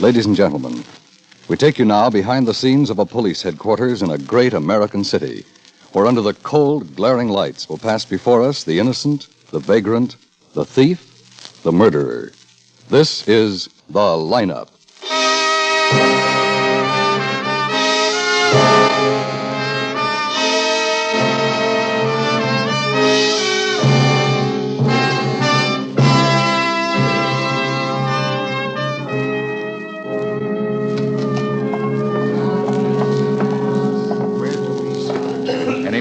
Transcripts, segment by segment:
Ladies and gentlemen, we take you now behind the scenes of a police headquarters in a great American city, where under the cold, glaring lights will pass before us the innocent, the vagrant, the thief, the murderer. This is The Lineup.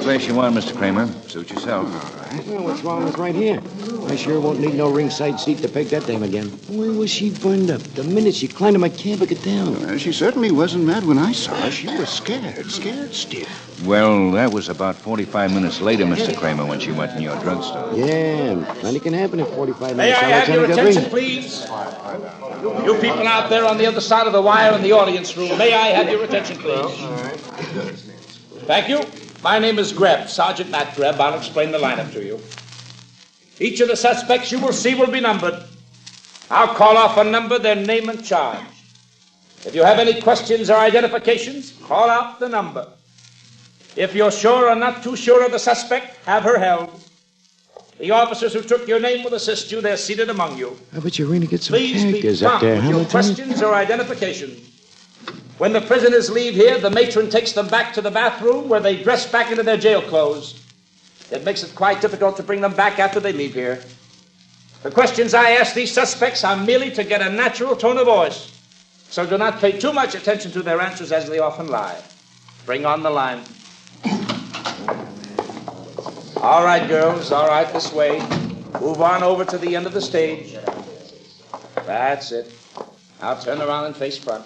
Place you want, Mr. Kramer. Suit yourself. All right. Well, what's wrong with right here? I sure won't need no ringside seat to peg that dame again. Where was she burned up? The minute she climbed in my cab, I got down. Well, she certainly wasn't mad when I saw her. She was scared stiff. Well, that was about 45 minutes later, Mr. Kramer, when she went in your drugstore. Yeah, plenty can happen in 45 minutes. May I have your attention, please? You people out there on the other side of the wire in the audience room, may I have your attention, please? Thank you. My name is Greb, Sergeant Matt Greb. I'll explain the lineup to you. Each of the suspects you will see will be numbered. I'll call off a number, their name and charge. If you have any questions or identifications, call out the number. If you're sure or not too sure of the suspect, have her held. The officers who took your name will assist you. They're seated among you. I bet you really get some Please be characters up prompt there, with your questions or identifications. When the prisoners leave here, the matron takes them back to the bathroom where they dress back into their jail clothes. It makes it quite difficult to bring them back after they leave here. The questions I ask these suspects are merely to get a natural tone of voice, so do not pay too much attention to their answers as they often lie. Bring on the line. All right, girls, all right, this way. Move on over to the end of the stage. That's it. Now turn around and face front.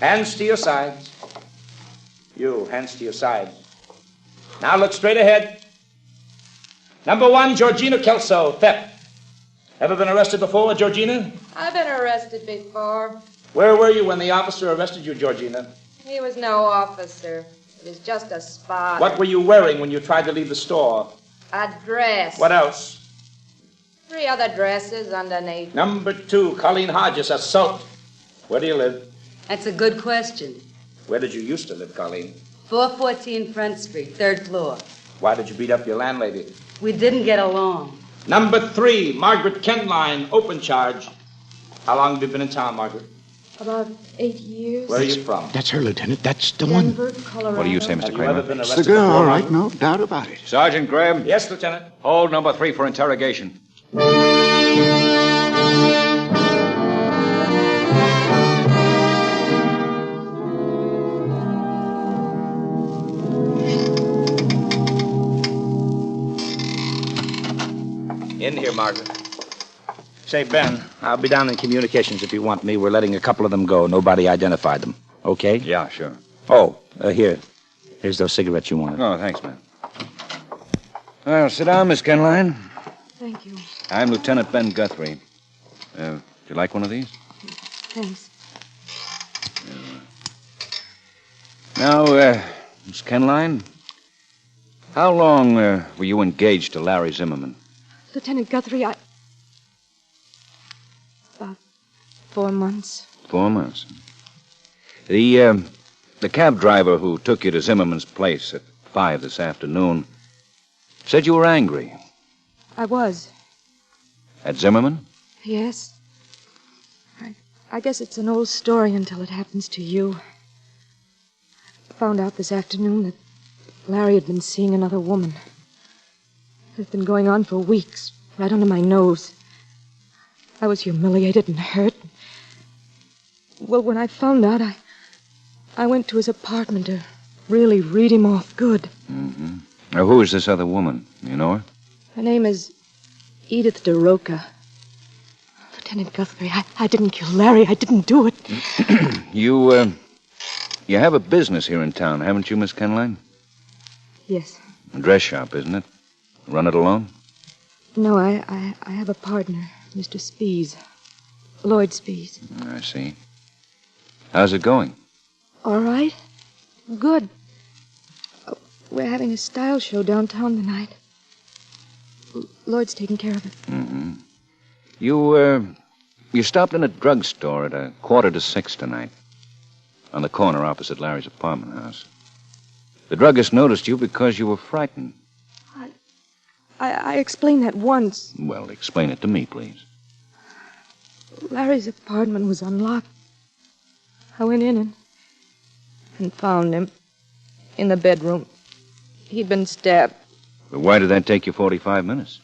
Hands to your sides. You, hands to your sides. Now look straight ahead. Number 1, Georgina Kelso, theft. Ever been arrested before, Georgina? I've been arrested before. Where were you when the officer arrested you, Georgina? He was no officer. It was just a spot. What were you wearing when you tried to leave the store? A dress. What else? 3 other dresses underneath. Number 2, Colleen Hodges, assault. Where do you live? That's a good question. Where did you used to live, Colleen? 414 Front Street, 3rd floor. Why did you beat up your landlady? We didn't get along. Number 3, Margaret Kenline, open charge. How long have you been in town, Margaret? About 8 years. Where are you from? That's her, Lieutenant. That's the Denver, Colorado. What do you say, Mr. Have you Kramer? ever been It's arrested the girl, before, all right, Margaret? no doubt about it. Sergeant Graham. Yes, Lieutenant. Hold number 3 for interrogation. In here, Margaret. Say, Ben, I'll be down in communications if you want me. We're letting a couple of them go. Nobody identified them. Okay? Yeah, sure. Oh, here. Here's those cigarettes you wanted. Oh, thanks, man. Well, sit down, Miss Kenline. Thank you. I'm Lieutenant Ben Guthrie. Would you like one of these? Thanks. Now, Miss Kenline, how long were you engaged to Larry Zimmerman? Lieutenant Guthrie, about 4 months. 4 months. The cab driver who took you to Zimmerman's place at 5 this afternoon said you were angry. I was. At Zimmerman? Yes. I guess it's an old story until it happens to you. I found out this afternoon that Larry had been seeing another woman. It had been going on for weeks, right under my nose. I was humiliated and hurt. Well, when I found out, I went to his apartment to really read him off good. Mm-hmm. Now, who is this other woman? You know her? Her name is Edith Dooka. Lieutenant Guthrie, I didn't kill Larry. I didn't do it. You have a business here in town, haven't you, Miss Kenline? Yes. A dress shop, isn't it? Run it alone? No, I have a partner, Mr. Spees. Lloyd Spees. I see. How's it going? All right. Good. We're having a style show downtown tonight. Lloyd's taking care of it. Mm-hmm. You You stopped in a drugstore at 5:45 tonight, on the corner opposite Larry's apartment house. The druggist noticed you because you were frightened. I explained that once. Well, explain it to me, please. Larry's apartment was unlocked. I went in and found him in the bedroom. He'd been stabbed. But why did that take you 45 minutes?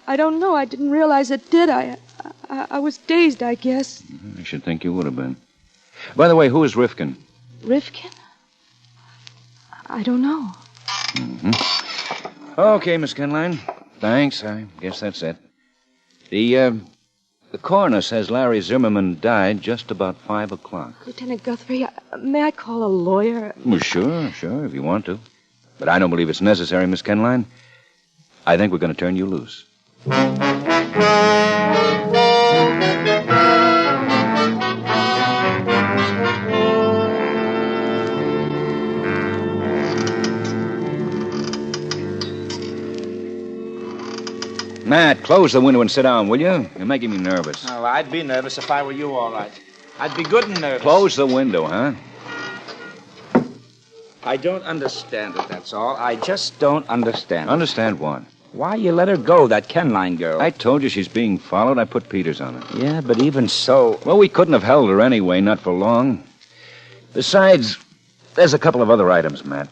I don't know. I didn't realize it did. I was dazed, I guess. I should think you would have been. By the way, who is Riffkin? Riffkin? I don't know. Mm-hmm. Okay, Miss Kenline. Thanks. I guess that's it. The coroner says Larry Zimmerman died just about 5 o'clock. Lieutenant Guthrie, may I call a lawyer? Well, sure, if you want to. But I don't believe it's necessary, Miss Kenline. I think we're going to turn you loose. Matt, close the window and sit down, will you? You're making me nervous. Oh, I'd be nervous if I were you, all right. I'd be good and nervous. Close the window, huh? I don't understand it, that's all. I just don't understand it. Understand what? Why you let her go, that Kenline girl? I told you she's being followed. I put Peters on her. Yeah, but even so... Well, we couldn't have held her anyway, not for long. Besides, there's a couple of other items, Matt.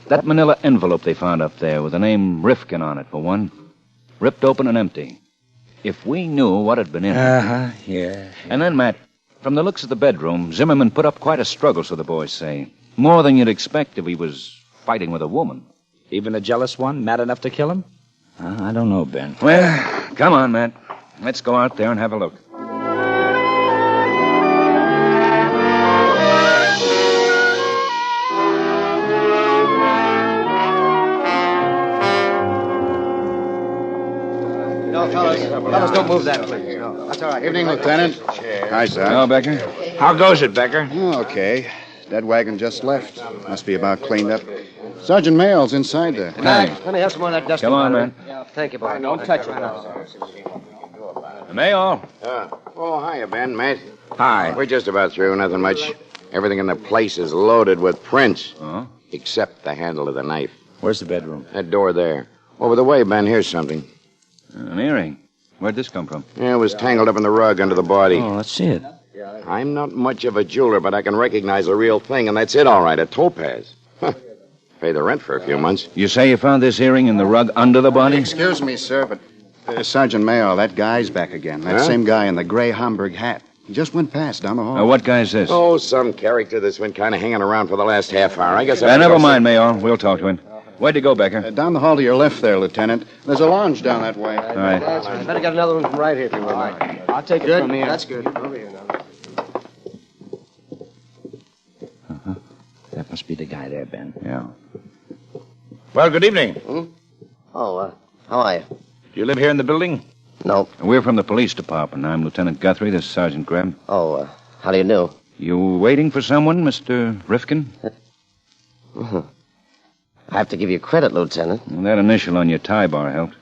That manila envelope they found up there with the name Riffkin on it, for one. Ripped open and empty. If we knew what had been in it. Uh-huh, yeah. And then, Matt, from the looks of the bedroom, Zimmerman put up quite a struggle, so the boys say. More than you'd expect if he was fighting with a woman. Even a jealous one, mad enough to kill him? I don't know, Ben. Well, come on, Matt. Let's go out there and have a look. No, fellas, don't move that, please. No, that's all right. Evening, Lieutenant. Hi, sir. Hello, Becker. How goes it, Becker? Oh, okay. That wagon just left. Must be about cleaned up. Sergeant Mayall's inside there. Thanks. Let me have some more of that dust. Come on, man. Yeah, thank you, boy. Don't touch it. Mayall. Oh, hiya, Ben, Matt. Hi. We're just about through. Nothing much. Everything in the place is loaded with prints. Uh-huh. Except the handle of the knife. Where's the bedroom? That door there. Over the way, Ben, here's something. An earring. Where'd this come from? Yeah, it was tangled up in the rug under the body. Oh, let's see it. I'm not much of a jeweler, but I can recognize the real thing, and that's it, all right, a topaz. Huh. Pay the rent for a few months. You say you found this earring in the rug under the body? Excuse me, sir, but Sergeant Mayall, that guy's back again. That Huh? same guy in the gray Homburg hat. He just went past down the hall. What guy is this? Oh, some character that's been kind of hanging around for the last half hour. I guess Never mind, Mayall. We'll talk to him. Where'd you go, Becker? Down the hall to your left there, Lieutenant. There's a lounge down that way. All right. That's right. Better get another one from right here, if you will. I'll take it from here. That's good. Over here now. That must be the guy there, Ben. Yeah. Well, good evening. Oh, how are you? Do you live here in the building? No. We're from the police department. I'm Lieutenant Guthrie. This is Sergeant Greb. Oh, how do you do? You waiting for someone, Mr. Riffkin? I have to give you credit, Lieutenant. Well, that initial on your tie bar helped.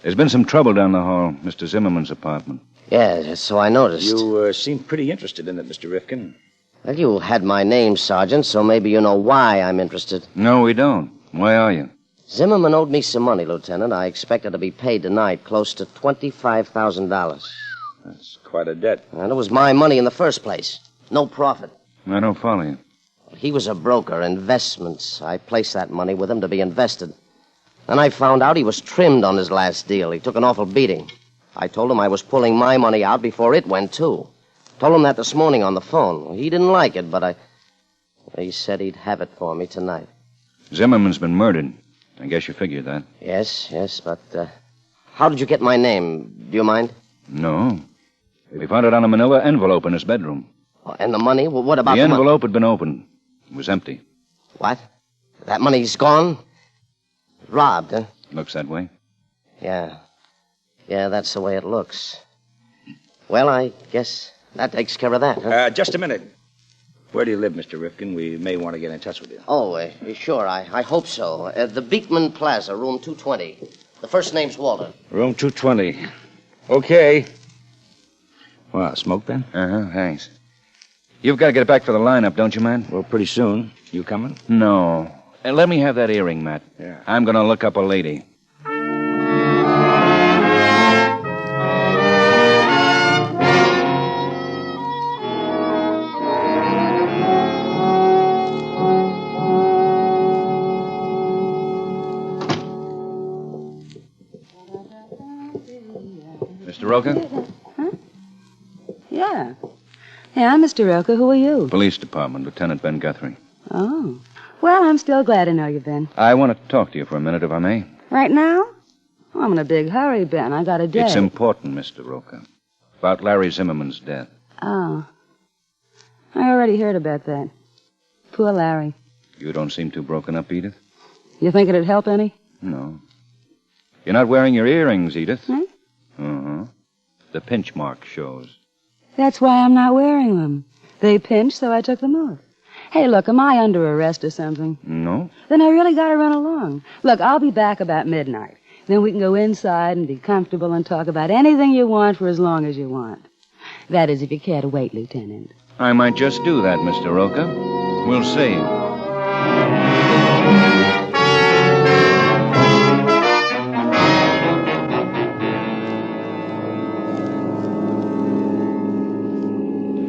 There's been some trouble down the hall, Mr. Zimmerman's apartment. Yeah, so I noticed. You seem pretty interested in it, Mr. Riffkin. Well, you had my name, Sergeant, so maybe you know why I'm interested. No, we don't. Why are you? Zimmerman owed me some money, Lieutenant. I expected to be paid tonight, close to $25,000. That's quite a debt. And it was my money in the first place. No profit. I don't follow you. He was a broker, investments. I placed that money with him to be invested. Then I found out he was trimmed on his last deal. He took an awful beating. I told him I was pulling my money out before it went, too. Told him that this morning on the phone. He didn't like it, but he said he'd have it for me tonight. Zimmerman's been murdered. I guess you figured that. Yes, but how did you get my name? Do you mind? No. We found it on a manila envelope in his bedroom. Oh, and the money? Well, what about the envelope had been opened. It was empty. What? That money's gone? Robbed, huh? Looks that way. Yeah, that's the way it looks. Well, I guess that takes care of that, huh? Just a minute. Where do you live, Mr. Riffkin? We may want to get in touch with you. Oh, sure, I hope so. The Beekman Plaza, room 220. The first name's Walter. Room 220. Okay. Well, smoke then? Uh-huh, thanks. You've got to get back for the lineup, don't you, man? Well, pretty soon. You coming? No. Let me have that earring, Matt. Yeah. I'm going to look up a lady. Mr. Roca? Huh? Yeah. Yeah, Mr. Roca, who are you? Police Department, Lieutenant Ben Guthrie. Oh. Well, I'm still glad to know you, Ben. I want to talk to you for a minute, if I may. Right now? Oh, I'm in a big hurry, Ben. I got a date. It's important, Mr. Roca. About Larry Zimmerman's death. Oh. I already heard about that. Poor Larry. You don't seem too broken up, Edith? You think it'd help any? No. You're not wearing your earrings, Edith. Hmm? Uh-huh. The pinch mark shows. That's why I'm not wearing them. They pinched, so I took them off. Hey, look, am I under arrest or something? No. Then I really gotta run along. Look, I'll be back about midnight. Then we can go inside and be comfortable and talk about anything you want for as long as you want. That is, if you care to wait, Lieutenant. I might just do that, Mr. Roca. We'll see.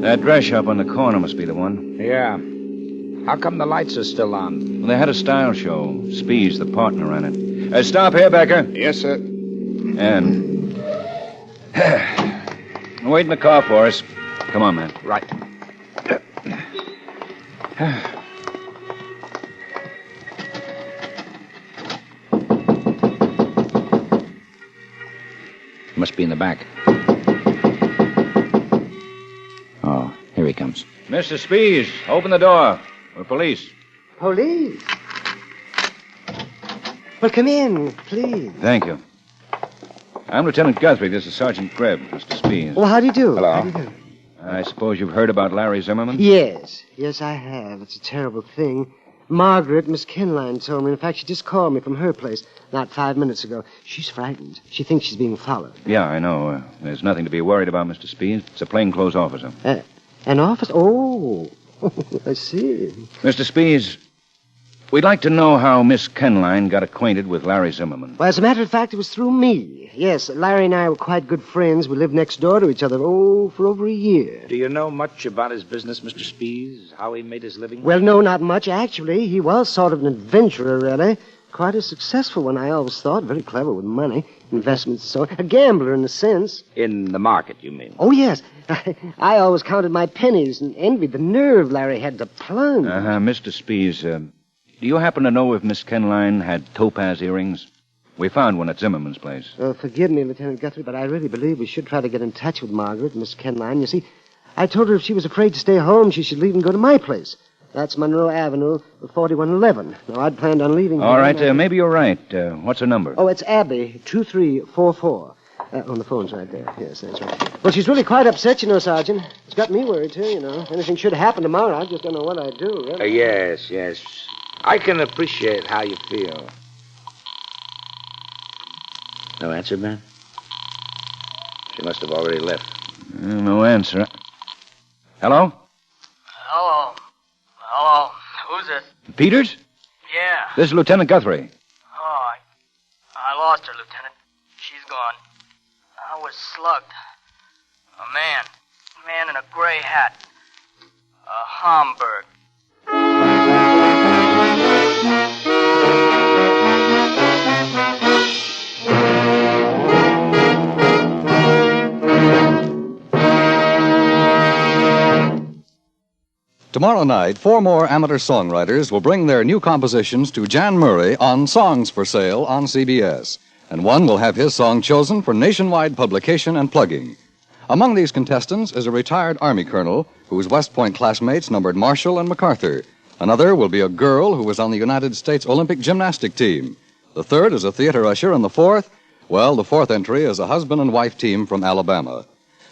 That dress shop on the corner must be the one. Yeah. How come the lights are still on? Well, they had a style show. Spees, the partner, ran it. Stop here, Becker. Yes, sir. And... wait in the car for us. Come on, man. Right. Must be in the back. Oh, here he comes. Mr. Spees, open the door. We're police. Police? Well, come in, please. Thank you. I'm Lieutenant Guthrie. This is Sergeant Greb, Mr. Spees. Well, how do you do? Hello. How do you do? I suppose you've heard about Larry Zimmerman? Yes. Yes, I have. It's a terrible thing. Margaret, Miss Kenline, told me. In fact, she just called me from her place not 5 minutes ago. She's frightened. She thinks she's being followed. Yeah, I know. There's nothing to be worried about, Mr. Spees. It's a plainclothes officer. An officer? Oh, I see. Mr. Spees, we'd like to know how Miss Kenline got acquainted with Larry Zimmerman. Well, as a matter of fact, it was through me. Yes, Larry and I were quite good friends. We lived next door to each other, for over a year. Do you know much about his business, Mr. Spees? How he made his living? Well, no, not much, actually. He was sort of an adventurer, really. Quite a successful one, I always thought. Very clever with money, investments and so on. A gambler, in a sense. In the market, you mean? Oh, yes. I always counted my pennies and envied the nerve Larry had to plunge. Mr. Spees, do you happen to know if Miss Kenline had topaz earrings? We found one at Zimmerman's place. Forgive me, Lieutenant Guthrie, but I really believe we should try to get in touch with Margaret, Miss Kenline. You see, I told her if she was afraid to stay home, she should leave and go to my place. That's Monroe Avenue, 4111. Now, I'd planned on leaving... All right, maybe you're right. What's her number? Oh, it's Abby, 2344. On the phone's right there. Yes, that's right. Well, she's really quite upset, you know, Sergeant. It's got me worried, too, you know. Anything should happen tomorrow, I just don't know what I'd do, really. Yes. I can appreciate how you feel. No answer, man? She must have already left. No answer. Hello? Hello. Who's this? Peters? Yeah. This is Lieutenant Guthrie. Oh, I lost her, Lieutenant. She's gone. I was slugged. A man in a gray hat. A Homburg. Tomorrow night, 4 more amateur songwriters will bring their new compositions to Jan Murray on Songs for Sale on CBS. And one will have his song chosen for nationwide publication and plugging. Among these contestants is a retired Army colonel whose West Point classmates numbered Marshall and MacArthur. Another will be a girl who was on the United States Olympic gymnastic team. The third is a theater usher, and the fourth entry is a husband and wife team from Alabama.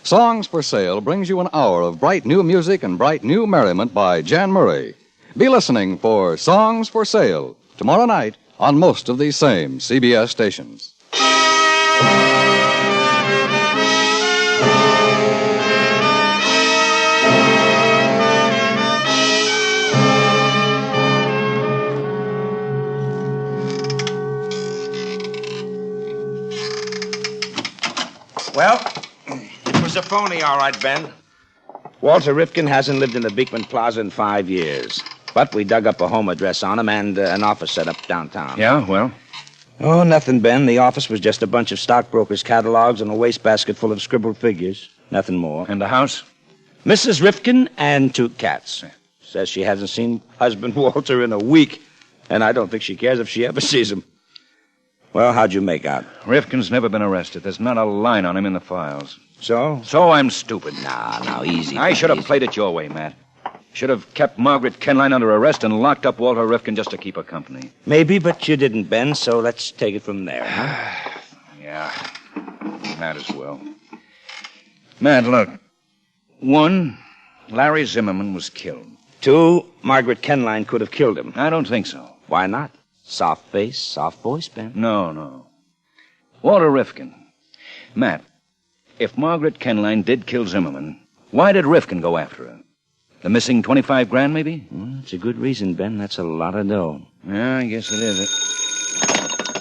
Songs for Sale brings you an hour of bright new music and bright new merriment by Jan Murray. Be listening for Songs for Sale tomorrow night on most of these same CBS stations. phony, all right, Ben. Walter Riffkin hasn't lived in the Beekman Plaza in 5 years. But we dug up a home address on him and an office set up downtown. Yeah, well? Oh, nothing, Ben. The office was just a bunch of stockbrokers' catalogs and a wastebasket full of scribbled figures. Nothing more. And the house? Mrs. Riffkin and 2 cats. Says she hasn't seen husband Walter in a week, and I don't think she cares if she ever sees him. Well, how'd you make out? Riffkin's never been arrested. There's not a line on him in the files. So? So I'm stupid. Now, easy. I should have played it your way, Matt. Should have kept Margaret Kenline under arrest and locked up Walter Riffkin just to keep her company. Maybe, but you didn't, Ben, so let's take it from there, huh? Yeah, might as well. Matt, look. 1, Larry Zimmerman was killed. 2, Margaret Kenline could have killed him. I don't think so. Why not? Soft face, soft voice, Ben. No. Walter Riffkin. Matt, if Margaret Kenline did kill Zimmerman, why did Riffkin go after her? The missing 25 grand, maybe? Well, that's a good reason, Ben. That's a lot of dough. Yeah, I guess it is.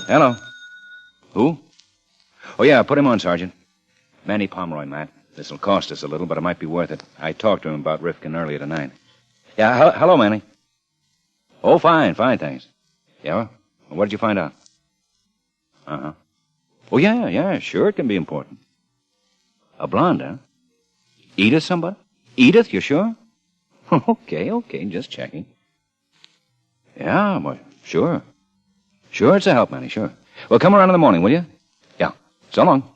Hello. Who? Oh, yeah, put him on, Sergeant. Manny Pomeroy, Matt. This'll cost us a little, but it might be worth it. I talked to him about Riffkin earlier tonight. Yeah, hello, Manny. Oh, fine, thanks. Yeah? Well, what did you find out? Uh-huh. Oh, yeah, sure, it can be important. A blonde, huh? Edith somebody? Edith, you sure? Okay, just checking. Yeah, well, sure. Sure, it's a help, Manny, sure. Well, come around in the morning, will you? Yeah, so long.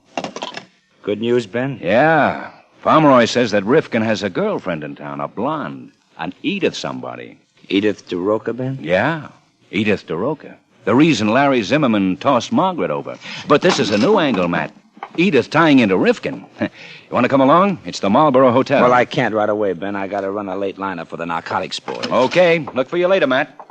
Good news, Ben? Yeah. Pomeroy says that Riffkin has a girlfriend in town, a blonde. An Edith somebody. Edith Dooka, Ben? Yeah, Edith Dooka. The reason Larry Zimmerman tossed Margaret over. But this is a new angle, Matt. Edith tying into Riffkin. You want to come along? It's the Marlboro Hotel. Well, I can't right away, Ben. I got to run a late lineup for the narcotics boys. Okay, look for you later, Matt.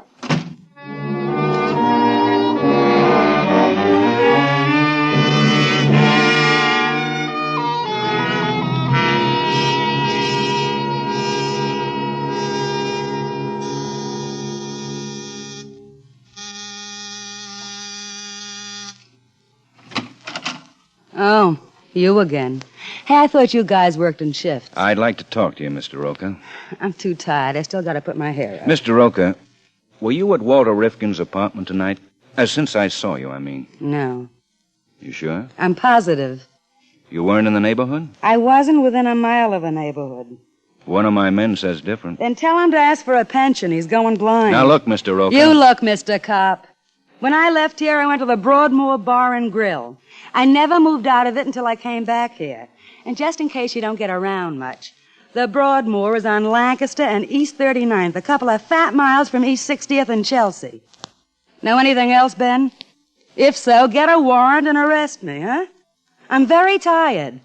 Oh, you again. Hey, I thought you guys worked in shifts. I'd like to talk to you, Mr. Roca. I'm too tired. I still got to put my hair up. Mr. Roca, were you at Walter Riffkin's apartment tonight? Since I saw you, I mean. No. You sure? I'm positive. You weren't in the neighborhood? I wasn't within a mile of the neighborhood. One of my men says different. Then tell him to ask for a pension. He's going blind. Now look, Mr. Roca. You look, Mr. Cop. When I left here, I went to the Broadmoor Bar and Grill. I never moved out of it until I came back here. And just in case you don't get around much, the Broadmoor is on Lancaster and East 39th, a couple of fat miles from East 60th and Chelsea. Know anything else, Ben? If so, get a warrant and arrest me, huh? I'm very tired.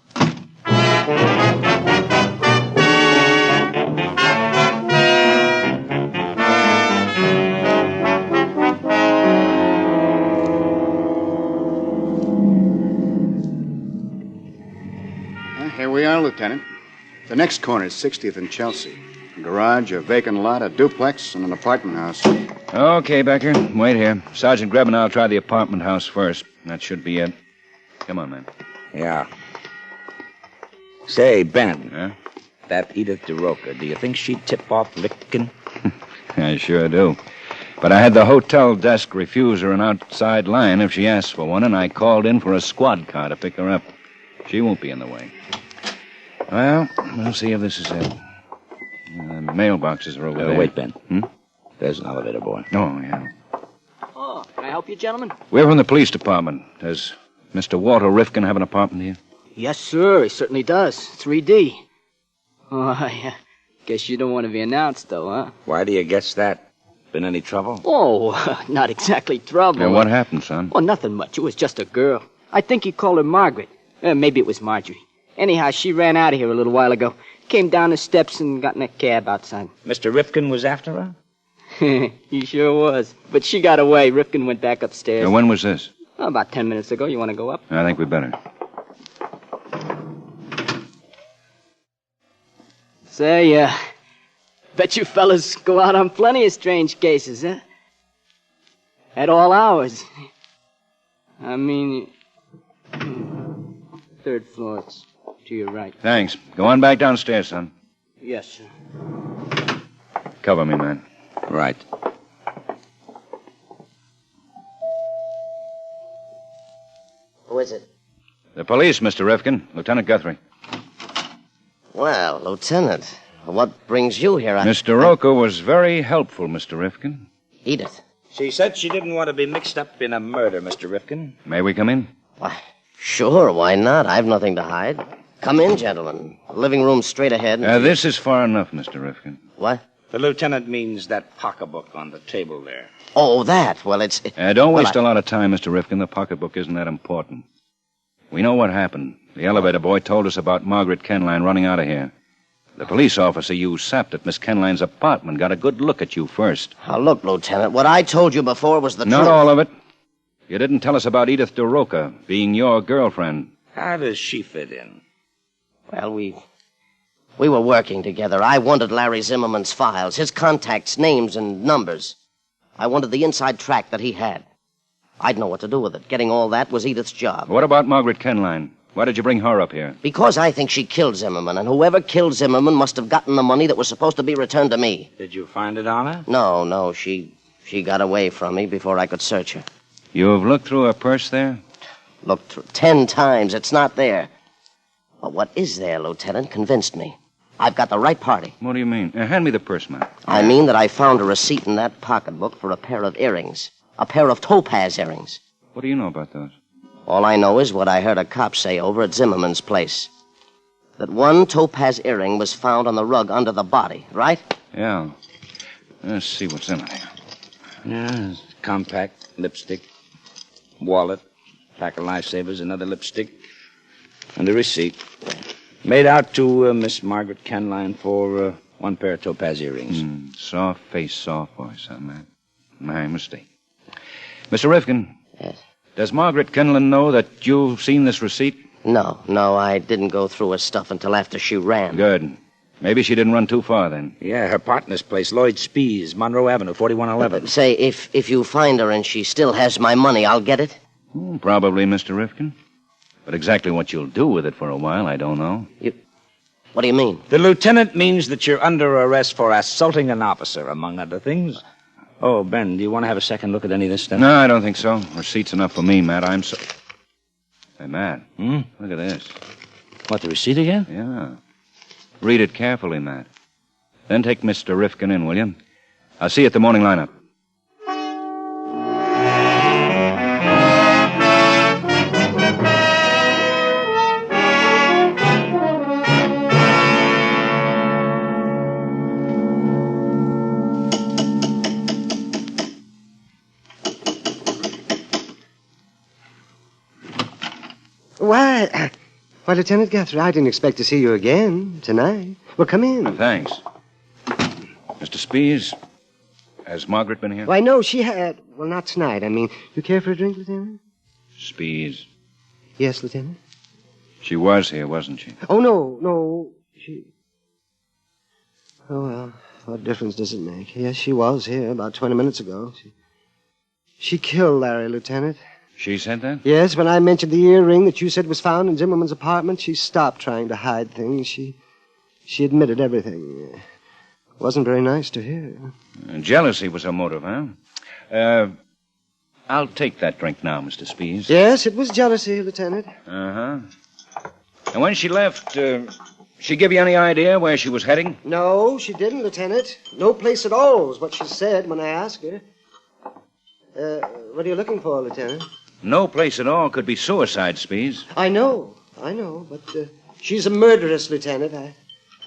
Here we are, Lieutenant. The next corner is 60th and Chelsea. A garage, a vacant lot, a duplex, and an apartment house. Okay, Becker. Wait here. Sergeant Greb and I'll try the apartment house first. That should be it. Come on, man. Yeah. Say, Ben. Huh? That Edith Dooka, do you think she'd tip off Riffkin? I sure do. But I had the hotel desk refuse her an outside line if she asked for one, and I called in for a squad car to pick her up. She won't be in the way. Well, we'll see if this is it. The mailboxes are over there. Wait, Ben. There's an elevator boy. Oh, yeah. Oh, can I help you, gentlemen? We're from the police department. Does Mr. Walter Riffkin have an apartment here? Yes, sir, he certainly does. 3D. Oh, I guess you don't want to be announced, though, huh? Why do you guess that? Been any trouble? Oh, not exactly trouble. Now, what happened, son? Oh, nothing much. It was just a girl. I think he called her Margaret. Maybe it was Marjorie. Anyhow, she ran out of here a little while ago. Came down the steps and got in a cab outside. Mr. Riffkin was after her? He sure was. But she got away. Riffkin went back upstairs. Now, when was this? Oh, about 10 minutes ago. You want to go up? I think we better. Say, bet you fellas go out on plenty of strange cases, huh? At all hours. I mean, 3rd floor, it's To your right. Thanks. Go on back downstairs, son. Yes, sir. Cover me, man. Right. Who is it? The police, Mr. Riffkin. Lieutenant Guthrie. Well, Lieutenant, what brings you here? Mr. Roca was very helpful, Mr. Riffkin. Edith. She said she didn't want to be mixed up in a murder, Mr. Riffkin. May we come in? Why, sure, why not? I've nothing to hide. Come in, gentlemen. Living room straight ahead. This is far enough, Mr. Riffkin. What? The lieutenant means that pocketbook on the table there. Oh, that. Well, it's... Don't waste a lot of time, Mr. Riffkin. The pocketbook isn't that important. We know what happened. The elevator boy told us about Margaret Kenline running out of here. The police officer you sapped at Miss Kenline's apartment got a good look at you first. Now, look, Lieutenant, what I told you before was the truth. Not all of it. You didn't tell us about Edith Dooka being your girlfriend. How does she fit in? Well, we were working together. I wanted Larry Zimmerman's files, his contacts, names, and numbers. I wanted the inside track that he had. I'd know what to do with it. Getting all that was Edith's job. What about Margaret Kenline? Why did you bring her up here? Because I think she killed Zimmerman, and whoever killed Zimmerman must have gotten the money that was supposed to be returned to me. Did you find it on her? No, she got away from me before I could search her. You've looked through her purse there? Looked through 10 times. It's not there. But what is there, Lieutenant, convinced me. I've got the right party. What do you mean? Hand me the purse, man. I mean that I found a receipt in that pocketbook for a pair of earrings. A pair of Topaz earrings. What do you know about those? All I know is what I heard a cop say over at Zimmerman's place. That one Topaz earring was found on the rug under the body, right? Yeah. Let's see what's in it. Yeah, compact, lipstick, wallet, pack of lifesavers, another lipstick, and a receipt. Made out to Miss Margaret Kenline for one pair of Topaz earrings. Soft face, soft voice, huh, man? My mistake. Mr. Riffkin. Yes? Does Margaret Kenline know that you've seen this receipt? No, I didn't go through her stuff until after she ran. Good. Maybe she didn't run too far then. Yeah, her partner's place, Lloyd Spees, Monroe Avenue, 4111. Say, if you find her and she still has my money, I'll get it? Probably, Mr. Riffkin. But exactly what you'll do with it for a while, I don't know. What do you mean? The lieutenant means that you're under arrest for assaulting an officer, among other things. Oh, Ben, do you want to have a second look at any of this stuff? No, I don't think so. Receipt's enough for me, Matt. I'm so... Hey, Matt. Look at this. What, the receipt again? Yeah. Read it carefully, Matt. Then take Mr. Riffkin in, will you? I'll see you at the morning lineup. Why, Lieutenant Guthrie, I didn't expect to see you again tonight. Well, come in. Thanks. Mr. Spees, has Margaret been here? Why, no, she had... Well, not tonight. I mean, you care for a drink, Lieutenant? Spees. Yes, Lieutenant? She was here, wasn't she? Oh, no, she... Oh, well, what difference does it make? Yes, she was here about 20 minutes ago. She killed Larry, Lieutenant. She said that? Yes, when I mentioned the earring that you said was found in Zimmerman's apartment, she stopped trying to hide things. She admitted everything. It wasn't very nice to hear. Jealousy was her motive, huh? I'll take that drink now, Mr. Spees. Yes, it was jealousy, Lieutenant. Uh-huh. And when she left, she give you any idea where she was heading? No, she didn't, Lieutenant. No place at all is what she said when I asked her. What are you looking for, Lieutenant? No place at all could be suicide, Spees. I know, but she's a murderess, Lieutenant.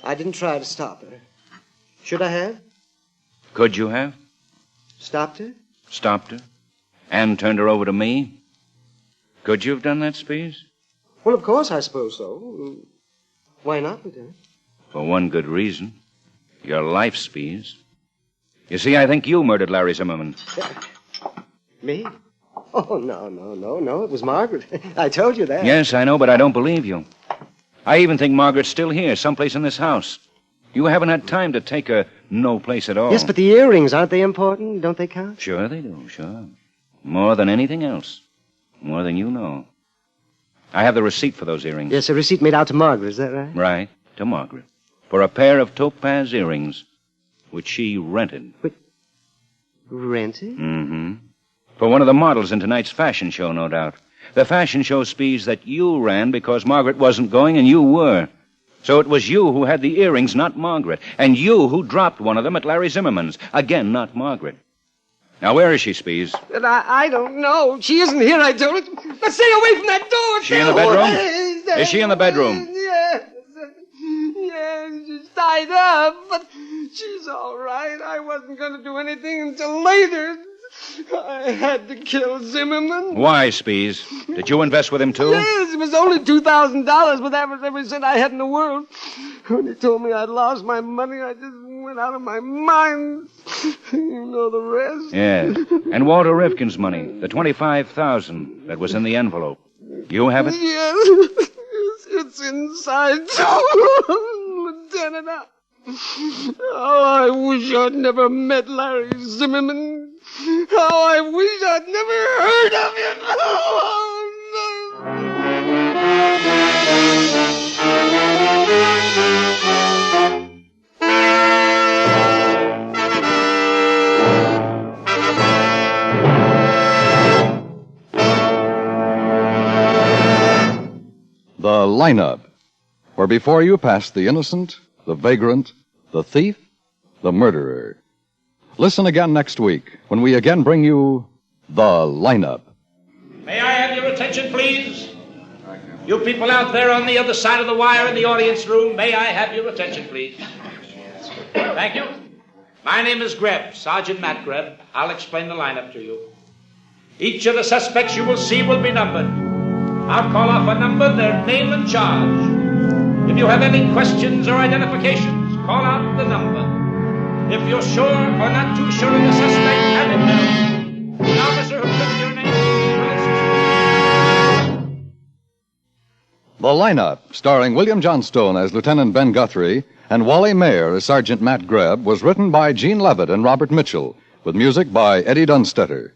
I didn't try to stop her. Should I have? Could you have? Stopped her? Stopped her? And turned her over to me? Could you have done that, Spees? Well, of course, I suppose so. Why not, Lieutenant? For one good reason. Your life, Spees. You see, I think you murdered Larry Zimmerman. Me? Oh, no. It was Margaret. I told you that. Yes, I know, but I don't believe you. I even think Margaret's still here, someplace in this house. You haven't had time to take her no place at all. Yes, but the earrings, aren't they important? Don't they count? Sure they do, sure. More than anything else. More than you know. I have the receipt for those earrings. Yes, a receipt made out to Margaret, is that right? Right, to Margaret. For a pair of topaz earrings, which she rented. Rented? Mm-hmm. For one of the models in tonight's fashion show, no doubt. The fashion show, Spees, that you ran because Margaret wasn't going and you were. So it was you who had the earrings, not Margaret. And you who dropped one of them at Larry Zimmerman's. Again, not Margaret. Now, where is she, Spees? I don't know. She isn't here, I told her. But stay away from that door. Is she in the bedroom? Is she in the bedroom? Yes. Yes, she's tied up, but she's all right. I wasn't going to do anything until later. I had to kill Zimmerman. Why, Spees? Did you invest with him, too? Yes, it was only $2,000, but that was every cent I had in the world. When he told me I'd lost my money, I just went out of my mind. You know the rest. Yes. And Walter Riffkin's money, the $25,000 that was in the envelope. You have it? Yes, it's inside, Lieutenant. Oh, I wish I'd never met Larry Zimmerman. Oh, I wish I'd never heard of him. The lineup, where before you pass the innocent, the vagrant, the thief, the murderer. Listen again next week when we again bring you The Lineup. May I have your attention, please? You people out there on the other side of the wire in the audience room, may I have your attention, please? Thank you. My name is Greb, Sergeant Matt Greb. I'll explain the lineup to you. Each of the suspects you will see will be numbered. I'll call off a number, their name and charge. If you have any questions or identifications, call out the number. If you're sure or not too sure of the suspect, have it now. An officer who gives your name The Lineup, starring William Johnstone as Lieutenant Ben Guthrie and Wally Mayer as Sergeant Matt Greb, was written by Gene Levitt and Robert Mitchell, with music by Eddie Dunstetter.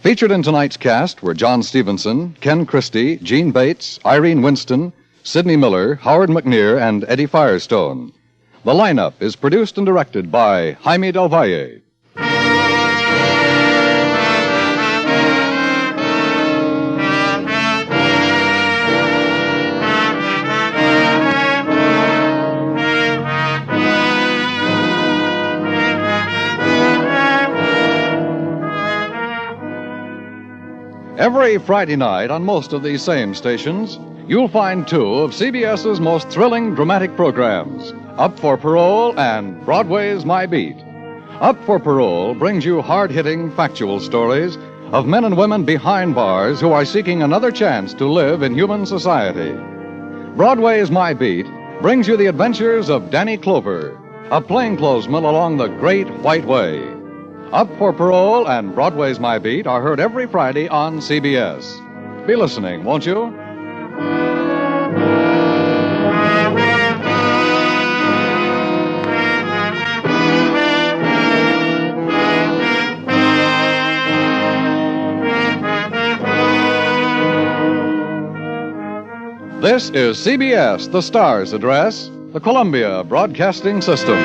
Featured in tonight's cast were John Stevenson, Ken Christie, Gene Bates, Irene Winston, Sidney Miller, Howard McNear, and Eddie Firestone. The Lineup is produced and directed by Jaime Del Valle. Every Friday night on most of these same stations, you'll find two of CBS's most thrilling dramatic programs, Up for Parole and Broadway's My Beat. Up for Parole brings you hard-hitting, factual stories of men and women behind bars who are seeking another chance to live in human society. Broadway's My Beat brings you the adventures of Danny Clover, a plainclothesman along the Great White Way. Up for Parole and Broadway's My Beat are heard every Friday on CBS. Be listening, won't you? This is CBS, the Star's address, the Columbia Broadcasting System.